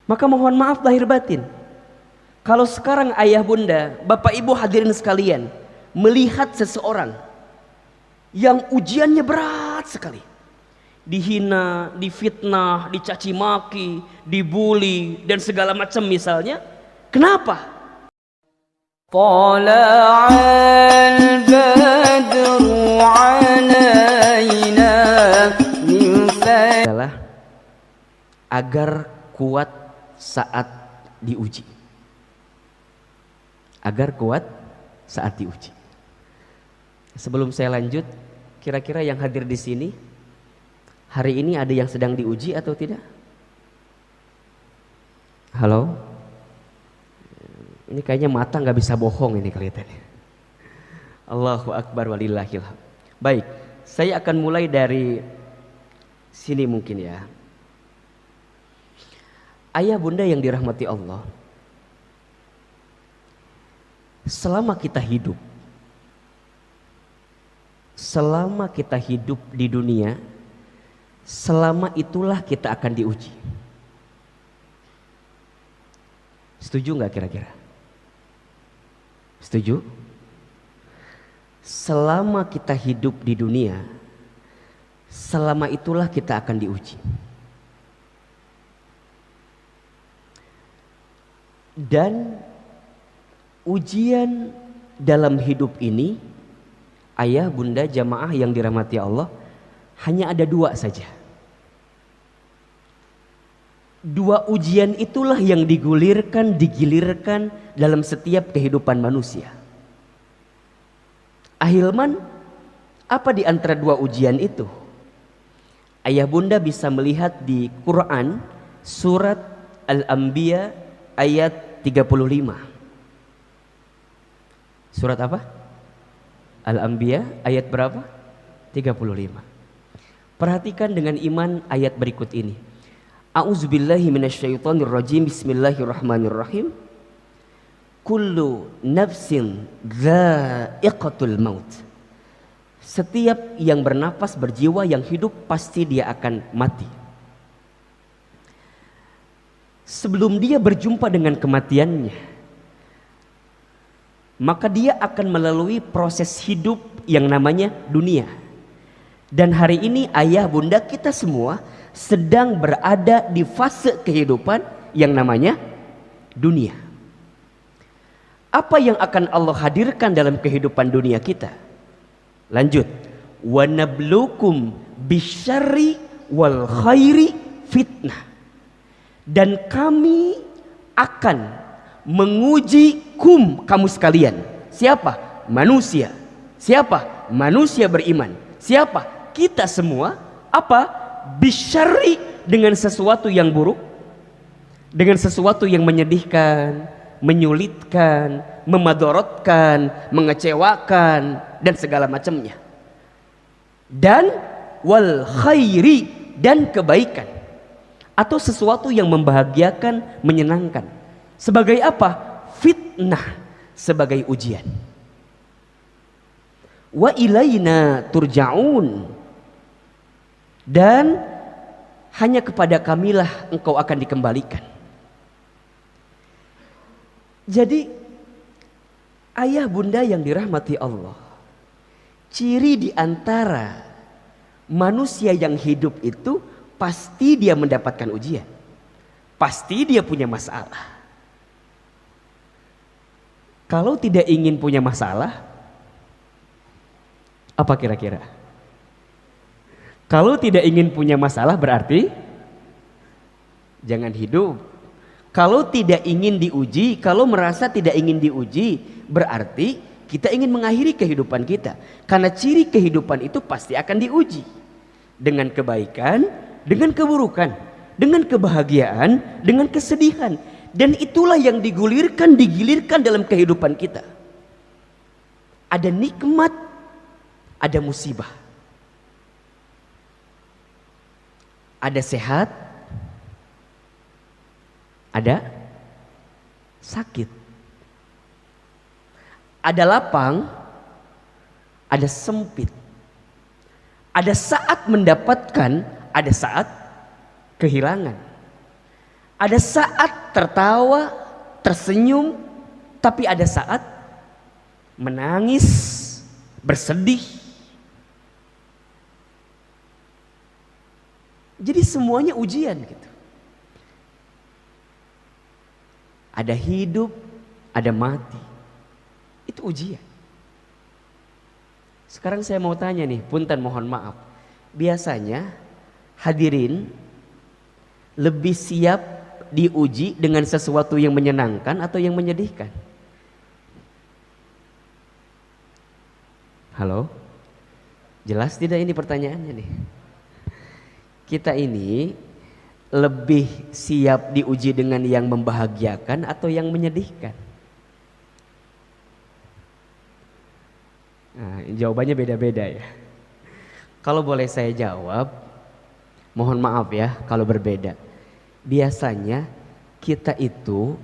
Maka mohon maaf lahir batin, kalau sekarang ayah bunda, bapak ibu hadirin sekalian, melihat seseorang yang ujiannya berat sekali, dihina, difitnah, dicaci maki, dibully dan segala macam misalnya, kenapa? Tala'al badru alaina adalah agar kuat saat diuji. Agar kuat saat diuji. Sebelum saya lanjut, kira-kira yang hadir di sini hari ini ada yang sedang diuji atau tidak? Halo? Ini kayaknya mata nggak bisa bohong ini kelihatannya. Allahu Akbar walillahil hamd. Baik, saya akan mulai dari sini mungkin ya. Ayah bunda yang dirahmati Allah, selama kita hidup di dunia, selama itulah kita akan diuji. Setuju nggak kira-kira? Setuju? Selama kita hidup di dunia, selama itulah kita akan diuji. Dan ujian dalam hidup ini, ayah bunda jamaah yang dirahmati Allah, hanya ada dua saja. Dua ujian itulah yang digilirkan dalam setiap kehidupan manusia. Ahilman, apa di antara dua ujian itu? Ayah bunda bisa melihat di Quran surat Al-Anbiya ayat 35. Surat apa? Al-Anbiya ayat berapa? 35. Perhatikan dengan iman ayat berikut ini. A'udzubillahi minasyaitonirrajim. Bismillahirrahmanirrahim. Kullu nafsin dha'iqatul maut. Setiap yang bernapas, berjiwa, yang hidup pasti dia akan mati. Sebelum dia berjumpa dengan kematiannya, maka dia akan melalui proses hidup yang namanya dunia. Dan hari ini ayah bunda kita semua sedang berada di fase kehidupan yang namanya dunia. Apa yang akan Allah hadirkan dalam kehidupan dunia kita? Lanjut. Wa nabluukum bisyarri wal khairi fitnah. Dan kami akan menguji kamu sekalian. Siapa? Manusia. Siapa? Manusia beriman. Siapa? Kita semua. Apa? Bisyarri, dengan sesuatu yang buruk, dengan sesuatu yang menyedihkan, menyulitkan, memadorotkan, mengecewakan dan segala macamnya. Dan wal khairi, dan kebaikan atau sesuatu yang membahagiakan, menyenangkan. Sebagai apa? Fitnah, sebagai ujian. Wa ilaina turja'un, dan hanya kepada kamilah engkau akan dikembalikan. Jadi ayah bunda yang dirahmati Allah, ciri di antara manusia yang hidup itu pasti dia mendapatkan ujian, pasti dia punya masalah. Kalau tidak ingin punya masalah, apa kira-kira? Kalau tidak ingin punya masalah berarti jangan hidup. Kalau tidak ingin diuji, kalau merasa tidak ingin diuji, berarti kita ingin mengakhiri kehidupan kita. Karena ciri kehidupan itu pasti akan diuji. Dengan kebaikan, dengan keburukan, dengan kebahagiaan, dengan kesedihan. Dan itulah yang digilirkan dalam kehidupan kita. Ada nikmat, ada musibah. Ada sehat, ada sakit, ada lapang, ada sempit, ada saat mendapatkan, ada saat kehilangan, Ada saat tertawa, tersenyum, tapi ada saat menangis, bersedih. Jadi semuanya ujian gitu. Ada hidup, ada mati. Itu ujian. Sekarang saya mau tanya nih, punten mohon maaf. Biasanya hadirin lebih siap diuji dengan sesuatu yang menyenangkan atau yang menyedihkan? Halo? Jelas tidak ini pertanyaannya nih? Kita ini lebih siap diuji dengan yang membahagiakan atau yang menyedihkan? Nah, jawabannya beda-beda ya. Kalau boleh saya jawab, mohon maaf ya kalau berbeda. Biasanya kita itu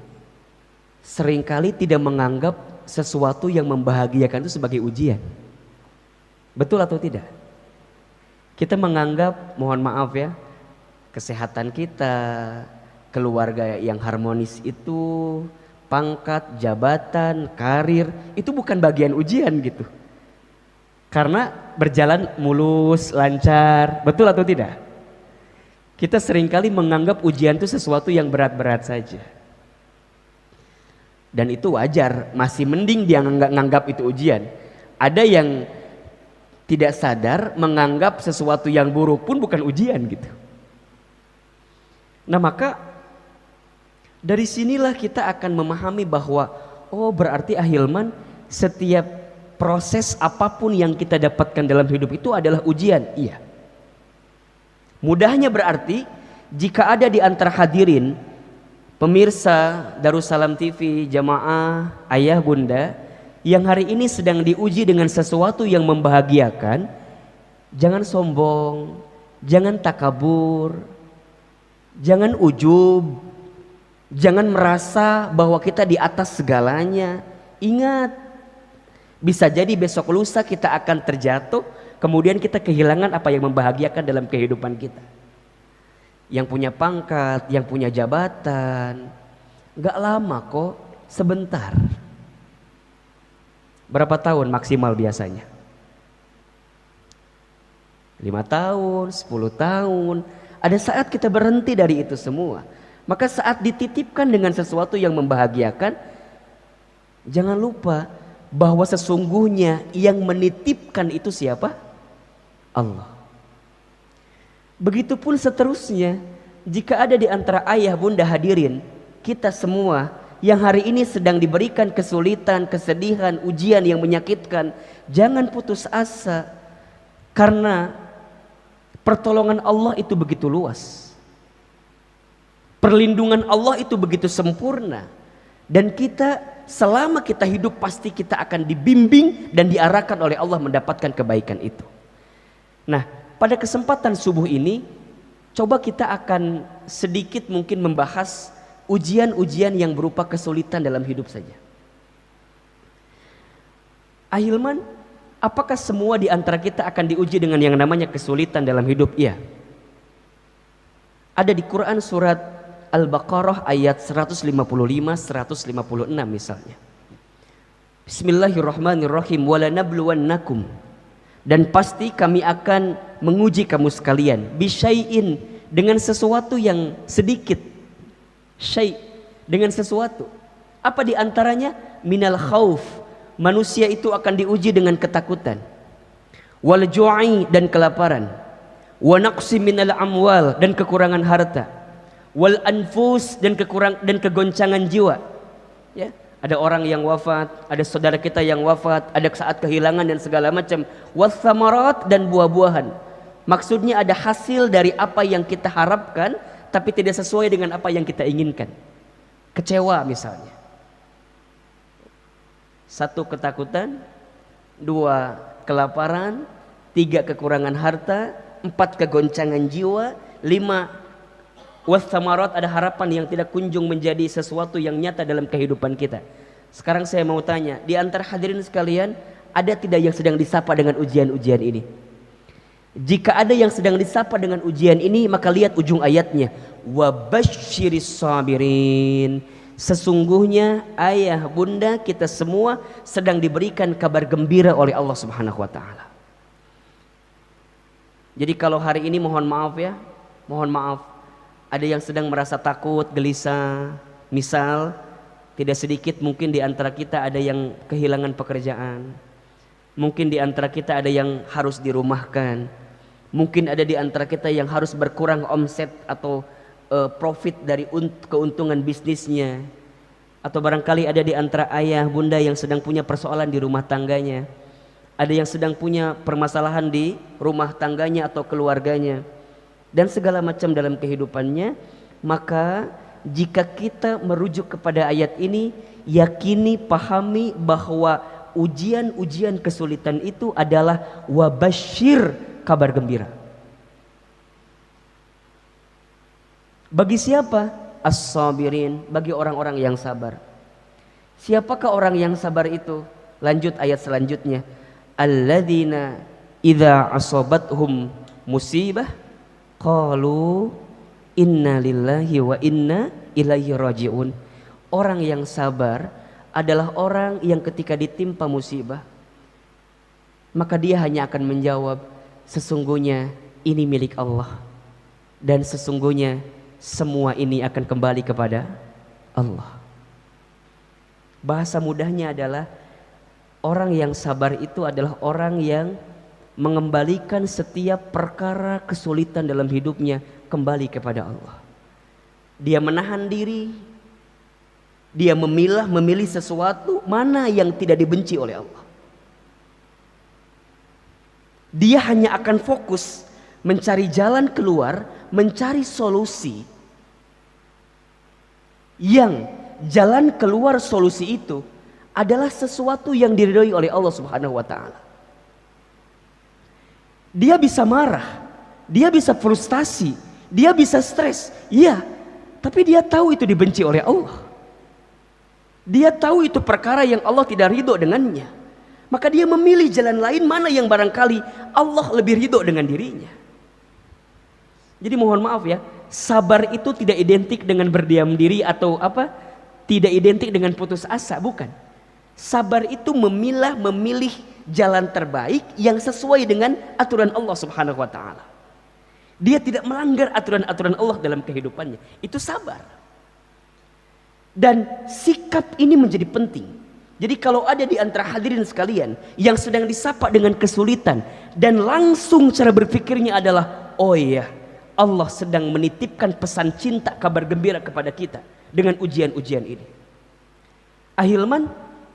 seringkali tidak menganggap sesuatu yang membahagiakan itu sebagai ujian. Betul atau tidak? Kita menganggap, mohon maaf ya, kesehatan kita, keluarga yang harmonis itu, pangkat, jabatan, karir, itu bukan bagian ujian gitu. Karena berjalan mulus, lancar, betul atau tidak? Kita seringkali menganggap ujian itu sesuatu yang berat-berat saja. Dan itu wajar, masih mending dia nganggap itu ujian. Ada yang tidak sadar menganggap sesuatu yang buruk pun bukan ujian gitu. Nah maka dari sinilah kita akan memahami bahwa oh berarti ahilman setiap proses apapun yang kita dapatkan dalam hidup itu adalah ujian. Iya. Mudahnya berarti jika ada di antara hadirin pemirsa Darussalam TV, jamaah, ayah bunda yang hari ini sedang diuji dengan sesuatu yang membahagiakan, jangan sombong, jangan takabur, jangan ujub, jangan merasa bahwa kita di atas segalanya. Ingat, bisa jadi besok lusa kita akan terjatuh, kemudian kita kehilangan apa yang membahagiakan dalam kehidupan kita. Yang punya pangkat, yang punya jabatan, gak lama kok, sebentar. Berapa tahun maksimal biasanya? 5 tahun, 10 tahun. Ada saat kita berhenti dari itu semua. Maka saat dititipkan dengan sesuatu yang membahagiakan, jangan lupa bahwa sesungguhnya yang menitipkan itu siapa? Allah. Begitupun seterusnya, jika ada di antara ayah bunda hadirin, kita semua yang hari ini sedang diberikan kesulitan, kesedihan, ujian yang menyakitkan, jangan putus asa. Karena pertolongan Allah itu begitu luas. Perlindungan Allah itu begitu sempurna. Dan kita selama kita hidup pasti kita akan dibimbing dan diarahkan oleh Allah mendapatkan kebaikan itu. Nah, pada kesempatan subuh ini coba kita akan sedikit mungkin membahas ujian-ujian yang berupa kesulitan dalam hidup saja. Ahilman, apakah semua di antara kita akan diuji dengan yang namanya kesulitan dalam hidup? Iya. Ada di Quran surat Al-Baqarah ayat 155, 156 misalnya. Bismillahirrahmanirrahim. Walanabluwannakum, dan pasti kami akan menguji kamu sekalian, bisyai'in, dengan sesuatu yang sedikit. Syai', dengan sesuatu. Apa di antaranya? Minal khauf, manusia itu akan diuji dengan ketakutan. Wal ju'i, dan kelaparan. Wa naqsi minal amwal, dan kekurangan harta. Wal anfus, dan kegoncangan jiwa. Ya, ada orang yang wafat, ada saudara kita yang wafat, ada saat kehilangan dan segala macam. Was samarat, dan buah-buahan. Maksudnya ada hasil dari apa yang kita harapkan tapi tidak sesuai dengan apa yang kita inginkan. Kecewa misalnya. 1 ketakutan, 2 kelaparan, 3 kekurangan harta, 4 kegoncangan jiwa, 5 wassamarat, ada harapan yang tidak kunjung menjadi sesuatu yang nyata dalam kehidupan kita. Sekarang saya mau tanya, di antara hadirin sekalian, ada tidak yang sedang disapa dengan ujian-ujian ini? Jika ada yang sedang disapa dengan ujian ini, maka lihat ujung ayatnya. Wa basyiris sabirin. Sesungguhnya ayah bunda kita semua sedang diberikan kabar gembira oleh Allah Subhanahu wa taala. Jadi kalau hari ini mohon maaf ya, mohon maaf, ada yang sedang merasa takut, gelisah. Misal tidak sedikit mungkin di antara kita ada yang kehilangan pekerjaan. Mungkin di antara kita ada yang harus dirumahkan. Mungkin ada di antara kita yang harus berkurang omset atau profit dari keuntungan bisnisnya. Atau barangkali ada di antara ayah bunda yang sedang punya persoalan di rumah tangganya. Ada yang sedang punya permasalahan di rumah tangganya atau keluarganya. Dan segala macam dalam kehidupannya. Maka jika kita merujuk kepada ayat ini, yakini, pahami bahwa ujian-ujian kesulitan itu adalah wabasyir, kabar gembira. Bagi siapa? As-sabirin, bagi orang-orang yang sabar. Siapakah orang yang sabar itu? Lanjut ayat selanjutnya. Alladzina idza asabathum musibah qalu inna lillahi wa inna ilaihi rajiun. Orang yang sabar adalah orang yang ketika ditimpa musibah, maka dia hanya akan menjawab, sesungguhnya ini milik Allah, dan sesungguhnya semua ini akan kembali kepada Allah. Bahasa mudahnya adalah orang yang sabar itu adalah orang yang mengembalikan setiap perkara kesulitan dalam hidupnya kembali kepada Allah. Dia menahan diri, dia memilih sesuatu mana yang tidak dibenci oleh Allah. Dia hanya akan fokus mencari jalan keluar, mencari solusi yang jalan keluar solusi itu adalah sesuatu yang diridhoi oleh Allah Subhanahu wa taala. Dia bisa marah, dia bisa frustasi, dia bisa stres, iya, tapi dia tahu itu dibenci oleh Allah. Dia tahu itu perkara yang Allah tidak ridho dengannya. Maka dia memilih jalan lain mana yang barangkali Allah lebih ridho dengan dirinya. Jadi mohon maaf ya, sabar itu tidak identik dengan berdiam diri atau apa? Tidak identik dengan putus asa, bukan. Sabar itu memilih jalan terbaik yang sesuai dengan aturan Allah Subhanahu wa taala. Dia tidak melanggar aturan-aturan Allah dalam kehidupannya. Itu sabar. Dan sikap ini menjadi penting. Jadi kalau ada di antara hadirin sekalian yang sedang disapa dengan kesulitan dan langsung cara berpikirnya adalah, oh iya, Allah sedang menitipkan pesan cinta, kabar gembira kepada kita dengan ujian-ujian ini. Ahilman,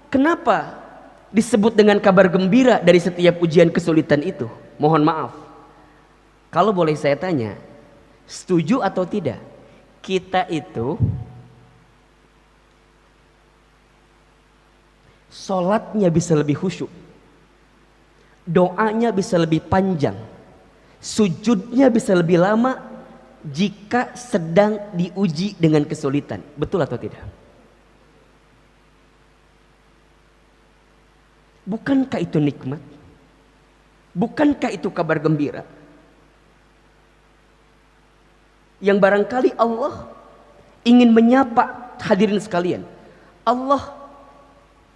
kenapa disebut dengan kabar gembira dari setiap ujian kesulitan itu? Mohon maaf, kalau boleh saya tanya, setuju atau tidak? Kita itu sholatnya bisa lebih khusyuk, doanya bisa lebih panjang, sujudnya bisa lebih lama jika sedang diuji dengan kesulitan. Betul atau tidak? Bukankah itu nikmat? Bukankah itu kabar gembira? Yang barangkali Allah ingin menyapa hadirin sekalian. Allah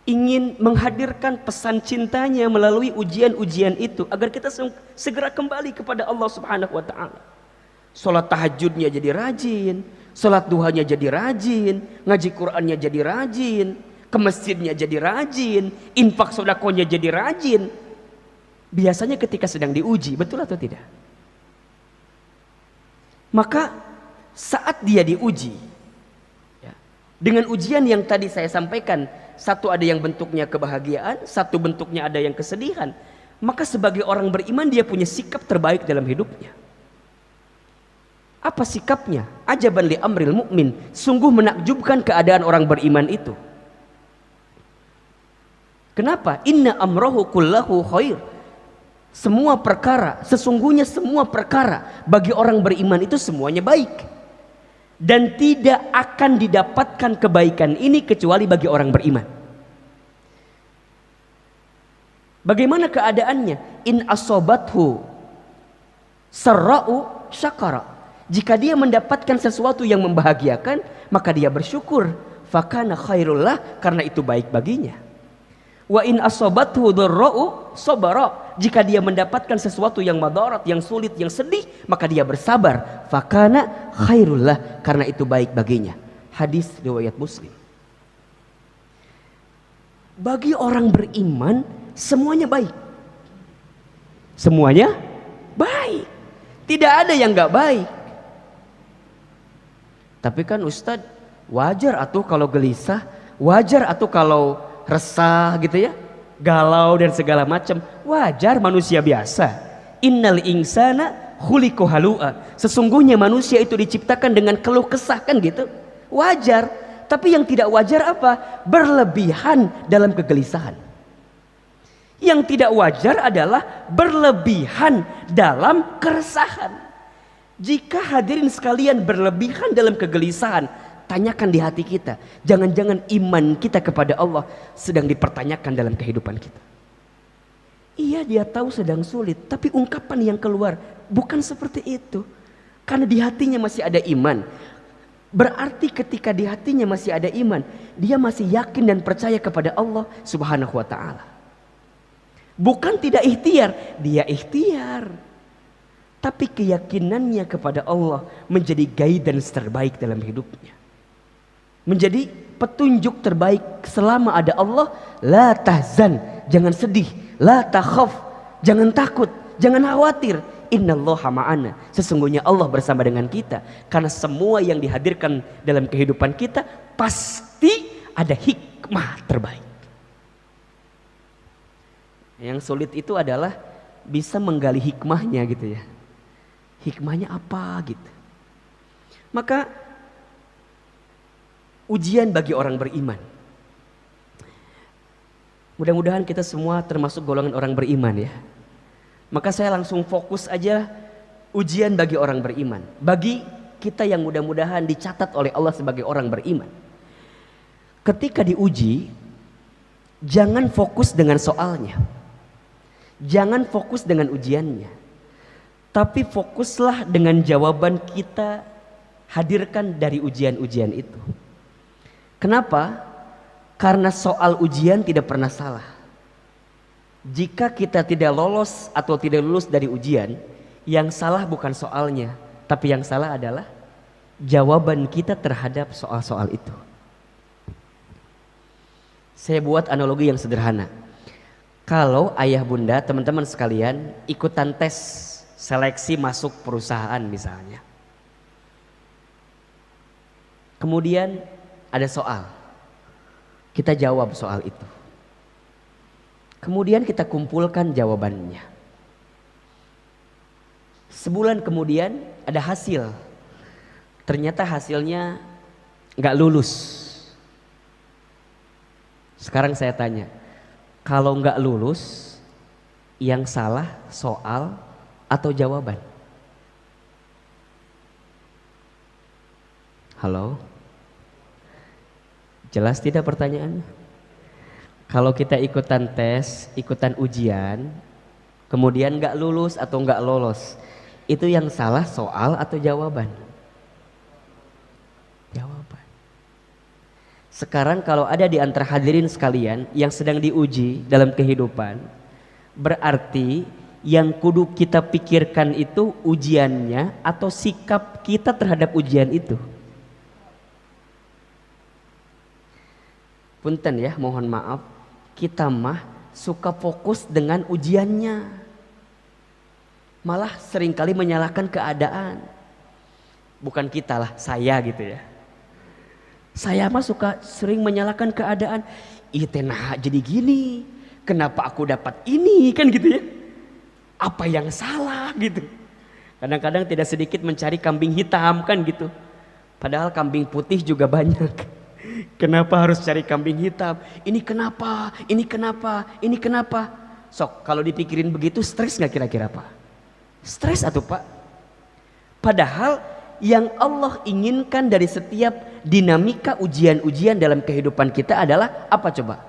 ingin menghadirkan pesan cintanya melalui ujian-ujian itu agar kita segera kembali kepada Allah Subhanahu wa taala. Salat tahajudnya jadi rajin, salat duhanya jadi rajin, ngaji Qur'annya jadi rajin, ke masjidnya jadi rajin, infak sedekahnya jadi rajin. Biasanya ketika sedang diuji, betul atau tidak? Maka saat dia diuji ya, dengan ujian yang tadi saya sampaikan, satu ada yang bentuknya kebahagiaan, satu bentuknya ada yang kesedihan. Maka sebagai orang beriman dia punya sikap terbaik dalam hidupnya. Apa sikapnya? Ajaban li amril mu'min. Sungguh menakjubkan keadaan orang beriman itu. Kenapa? Inna amrohu kullahu khair. Semua perkara, sesungguhnya semua perkara bagi orang beriman itu semuanya baik. Dan tidak akan didapatkan kebaikan ini kecuali bagi orang beriman. Bagaimana keadaannya? In asobathu Sarra'u syakara. Jika dia mendapatkan sesuatu yang membahagiakan, maka dia bersyukur. Fakana khairullah, karena itu baik baginya. Wa in asobathu dharra'u sabara. Jika dia mendapatkan sesuatu yang madarat, yang sulit, yang sedih, maka dia bersabar. Fakana khairullah, karena itu baik baginya. Hadis riwayat Muslim. Bagi orang beriman semuanya baik. Semuanya baik. Tidak ada yang gak baik. Tapi kan Ustadz, wajar atuh kalau gelisah, wajar atuh kalau resah gitu ya, galau dan segala macam, wajar, manusia biasa. Innal insana khuliqa halu'a. Sesungguhnya manusia itu diciptakan dengan keluh kesah, kan gitu. Wajar. Tapi yang tidak wajar apa? Berlebihan dalam kegelisahan. Yang tidak wajar adalah berlebihan dalam keresahan. Jika hadirin sekalian berlebihan dalam kegelisahan, tanyakan di hati kita, jangan-jangan iman kita kepada Allah sedang dipertanyakan dalam kehidupan kita. Iya, dia tahu sedang sulit, tapi ungkapan yang keluar bukan seperti itu. Karena di hatinya masih ada iman. Berarti ketika di hatinya masih ada iman, dia masih yakin dan percaya kepada Allah Subhanahu wa ta'ala. Bukan tidak ikhtiar, dia ikhtiar. Tapi keyakinannya kepada Allah menjadi guidance terbaik dalam hidupnya. Menjadi petunjuk terbaik selama ada Allah. La tahzan, jangan sedih. La takhaf, jangan takut, jangan khawatir. Innallaha ma'ana, sesungguhnya Allah bersama dengan kita. Karena semua yang dihadirkan dalam kehidupan kita pasti ada hikmah terbaik. Yang sulit itu adalah bisa menggali hikmahnya gitu ya. Hikmahnya apa gitu. Maka ujian bagi orang beriman. Mudah-mudahan kita semua termasuk golongan orang beriman ya. Maka saya langsung fokus aja ujian bagi orang beriman. Bagi kita yang mudah-mudahan dicatat oleh Allah sebagai orang beriman. Ketika diuji, jangan fokus dengan soalnya. Jangan fokus dengan ujiannya. Tapi fokuslah dengan jawaban kita hadirkan dari ujian-ujian itu. Kenapa? Karena soal ujian tidak pernah salah. Jika kita tidak lolos atau tidak lulus dari ujian, yang salah bukan soalnya, tapi yang salah adalah jawaban kita terhadap soal-soal itu. Saya buat analogi yang sederhana. Kalau ayah bunda, teman-teman sekalian ikutan tes seleksi masuk perusahaan misalnya. Kemudian ada soal. Kita jawab soal itu. Kemudian kita kumpulkan jawabannya. Sebulan kemudian ada hasil. Ternyata hasilnya nggak lulus. Sekarang saya tanya, kalau nggak lulus, yang salah soal atau jawaban? Halo? Jelas tidak pertanyaannya? Kalau kita ikutan tes, ikutan ujian, kemudian nggak lulus atau nggak lolos, itu yang salah soal atau jawaban? Jawaban. Sekarang kalau ada di antara hadirin sekalian yang sedang diuji dalam kehidupan, berarti yang kudu kita pikirkan itu ujiannya atau sikap kita terhadap ujian itu. Punten ya, mohon maaf, kita mah suka fokus dengan ujiannya. Malah seringkali menyalahkan keadaan. Bukan kita lah, saya gitu ya. Saya mah suka sering menyalahkan keadaan. Ih tenah jadi gini, kenapa aku dapat ini, kan gitu ya. Apa yang salah gitu. Kadang-kadang tidak sedikit mencari kambing hitam kan gitu. Padahal kambing putih juga banyak. Kenapa harus cari kambing hitam? Ini kenapa? Ini kenapa? Ini kenapa? Sok kalau dipikirin begitu stres gak kira-kira Pak? Stres atuh Pak. Padahal yang Allah inginkan dari setiap dinamika ujian-ujian dalam kehidupan kita adalah apa coba?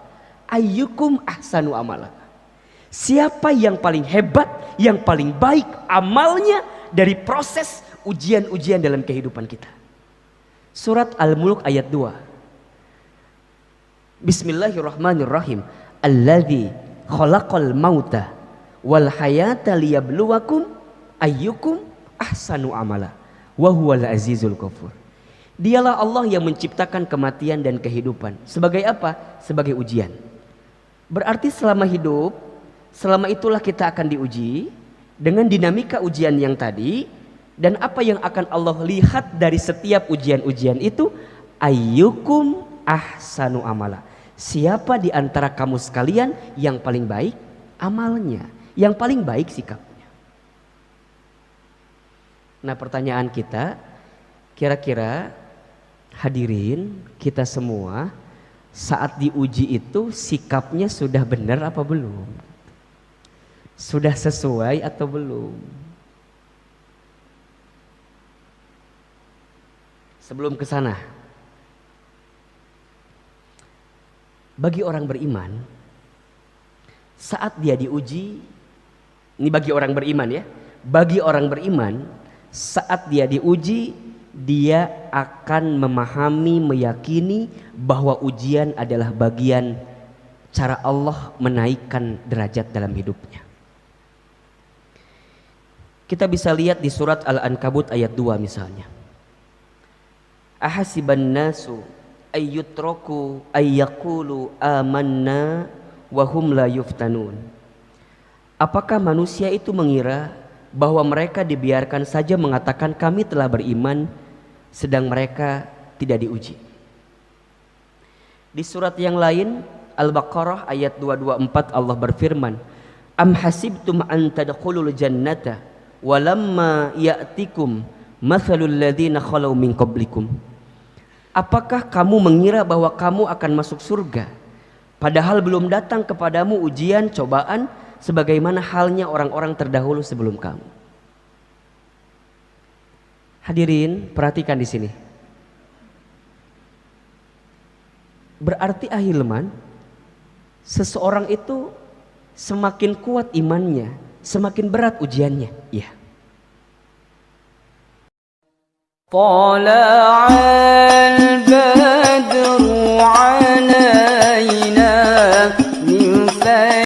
Ayyukum ahsanu amala. Siapa yang paling hebat, yang paling baik amalnya dari proses ujian-ujian dalam kehidupan kita. Surat Al-Mulk ayat 2. Bismillahirrahmanirrahim. Alladzi khalaqal mauta wal hayata liyabluwakum ayyukum ahsanu amala wa huwal azizul ghafur. Dialah Allah yang menciptakan kematian dan kehidupan. Sebagai apa? Sebagai ujian. Berarti selama hidup, selama itulah kita akan diuji dengan dinamika ujian yang tadi. Dan apa yang akan Allah lihat dari setiap ujian-ujian itu? Ayyukum ahsanu amala. Siapa di antara kamu sekalian yang paling baik amalnya, yang paling baik sikapnya. Nah, pertanyaan kita, kira-kira hadirin kita semua saat diuji itu sikapnya sudah benar apa belum? Sudah sesuai atau belum? Sebelum ke sana, bagi orang beriman, saat dia diuji, ini bagi orang beriman ya, bagi orang beriman, saat dia diuji, dia akan memahami, meyakini bahwa ujian adalah bagian cara Allah menaikkan derajat dalam hidupnya. Kita bisa lihat di surat Al-Ankabut ayat 2 misalnya. Ahasiban nasu ayyutraku ayyaqulu amanna wa hum la yuftanun. Apakah manusia itu mengira bahwa mereka dibiarkan saja mengatakan kami telah beriman sedang mereka tidak diuji? Di surat yang lain Al-Baqarah ayat 224 Allah berfirman, am hasibtum an tadkhulul jannata walamma ya'tikum mathalul ladzina khalau min qablikum. Apakah kamu mengira bahwa kamu akan masuk surga padahal belum datang kepadamu ujian, cobaan sebagaimana halnya orang-orang terdahulu sebelum kamu? Hadirin, perhatikan di sini. Berarti ahilman, seseorang itu semakin kuat imannya, semakin berat ujiannya. Iya. طلع